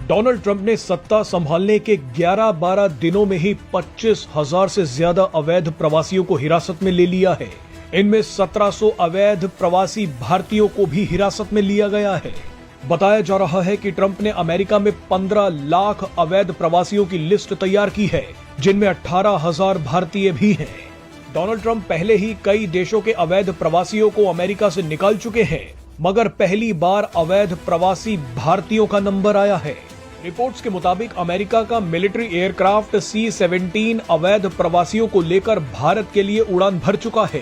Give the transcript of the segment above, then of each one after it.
Donald Trump ने सत्ता संभालने के 11-12 दिनों में ही 25,000 से ज्यादा अवैध प्रवासियों को हिरासत में ले लिया है। इनमें 1700 अवैध प्रवासी भारतीयों को भी हिरासत में लिया गया है। बताया जा रहा है कि ट्रंप ने अमेरिका में 15 लाख अवैध प्रवासियों की लिस्ट तैयार की है, जिनमें 18,000 भारतीय भी हैं। डोनाल्ड ट्रंप पहले ही कई देशों के अवैध प्रवासियों को अमेरिका से निकाल चुके हैं, मगर पहली बार अवैध प्रवासी भारतीयों का नंबर आया है। रिपोर्ट्स के मुताबिक अमेरिका का मिलिट्री एयरक्राफ्ट C-17 अवैध प्रवासियों को लेकर भारत के लिए उड़ान भर चुका है।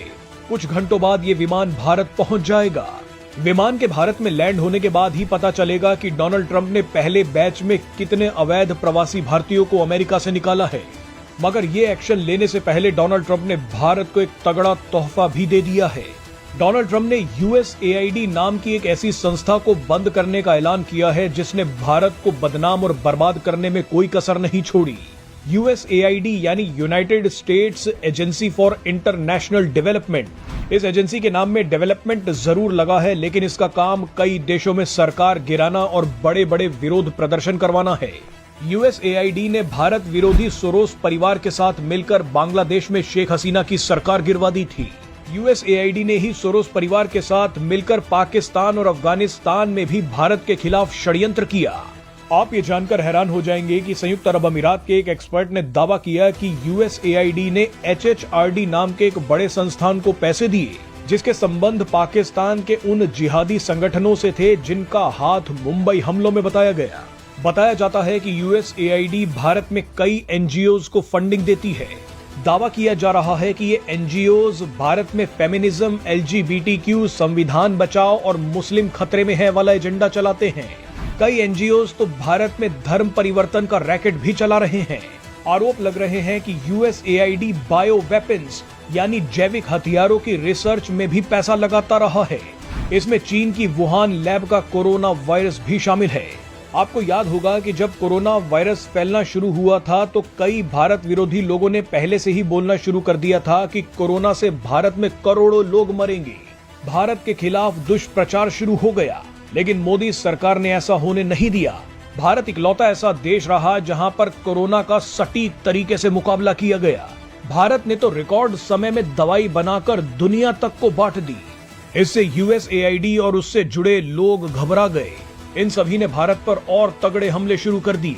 कुछ घंटों बाद ये विमान भारत पहुंच जाएगा। विमान के भारत में लैंड होने के बाद ही पता चलेगा कि डोनाल्ड ट्रंप ने पहले बैच में कितने अवैध प्रवासी भारतीयों को अमेरिका से निकाला है। मगर ये एक्शन लेने से पहले डोनाल्ड ट्रंप ने भारत को एक तगड़ा तोहफा भी दे दिया है। डोनाल्ड ट्रंप ने USAID नाम की एक ऐसी संस्था को बंद करने का ऐलान किया है जिसने भारत को बदनाम और बर्बाद करने में कोई कसर नहीं छोड़ी। USAID यानी United states agency for international development. इस एजेंसी के नाम में डेवलपमेंट जरूर लगा है, लेकिन इसका काम कई देशों में सरकार गिराना और बड़े बड़े विरोध प्रदर्शन करवाना है। USAID ने भारत विरोधी सोरोस परिवार के साथ मिलकर बांग्लादेश में शेख हसीना की सरकार गिरवा दी थी। USAID ने ही सोरोस परिवार के साथ मिलकर पाकिस्तान और अफगानिस्तान में भी भारत के खिलाफ षड्यंत्र किया। आप ये जानकर हैरान हो जाएंगे कि संयुक्त अरब अमीरात के एक एक्सपर्ट ने दावा किया कि USAID ने HHRD नाम के एक बड़े संस्थान को पैसे दिए, जिसके संबंध पाकिस्तान के उन जिहादी संगठनों से थे जिनका हाथ मुंबई हमलों में बताया गया। बताया जाता है कि USAID भारत में कई NGOs को फंडिंग देती है। दावा किया जा रहा है कि ये NGOs भारत में फेमिनिज्म, LGBTQ, संविधान बचाओ और मुस्लिम खतरे में है वाला एजेंडा चलाते हैं। कई NGOs तो भारत में धर्म परिवर्तन का रैकेट भी चला रहे हैं। आरोप लग रहे हैं कि USAID बायो वेपन्स यानी जैविक हथियारों की रिसर्च में भी पैसा लगाता रहा है। इसमें चीन की वुहान लैब का कोरोना वायरस भी शामिल है। आपको याद होगा कि जब कोरोना वायरस फैलना शुरू हुआ था तो कई भारत विरोधी लोगों ने पहले से ही बोलना शुरू कर दिया था कि कोरोना से भारत में करोड़ों लोग मरेंगे। भारत के खिलाफ दुष्प्रचार शुरू हो गया, लेकिन मोदी सरकार ने ऐसा होने नहीं दिया। भारत इकलौता ऐसा देश रहा जहां पर कोरोना का सटीक तरीके से मुकाबला किया गया। भारत ने तो रिकॉर्ड समय में दवाई बनाकर दुनिया तक को बांट दी। इससे USAID और उससे जुड़े लोग घबरा गए। इन सभी ने भारत पर और तगड़े हमले शुरू कर दिए।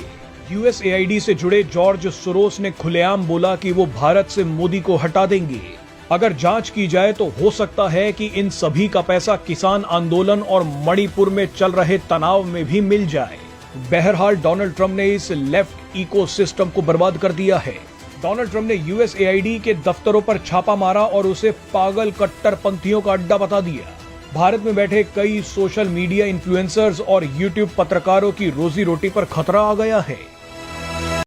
USAID से जुड़े जॉर्ज सोरोस ने खुलेआम बोला कि वो भारत से मोदी को हटा देंगे। अगर जांच की जाए तो हो सकता है कि इन सभी का पैसा किसान आंदोलन और मणिपुर में चल रहे तनाव में भी मिल जाए। बहरहाल डोनाल्ड ट्रंप ने इस लेफ्ट इकोसिस्टम को बर्बाद कर दिया है। डोनाल्ड ट्रंप ने USAID के दफ्तरों पर छापा मारा और उसे पागल कट्टरपंथियों का अड्डा बता दिया। भारत में बैठे कई सोशल मीडिया इन्फ्लुएंसर्स और YouTube पत्रकारों की रोजी रोटी पर खतरा आ गया है।